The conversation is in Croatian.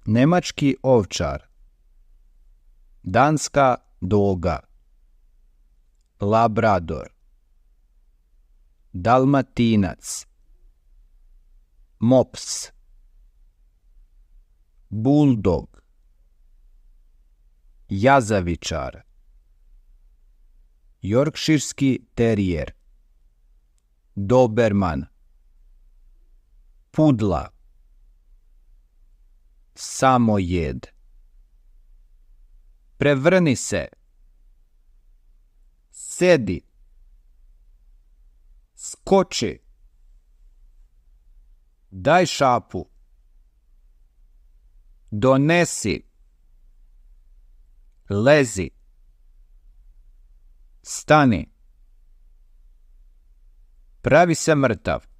Nemački ovčar, danska doga, labrador, dalmatinac, mops, buldog, jazavičar, jorkširski terijer, doberman, pudla, samojed. Prevrni se, sedi, skoči, daj šapu, donesi, lezi, stani, pravi se mrtav,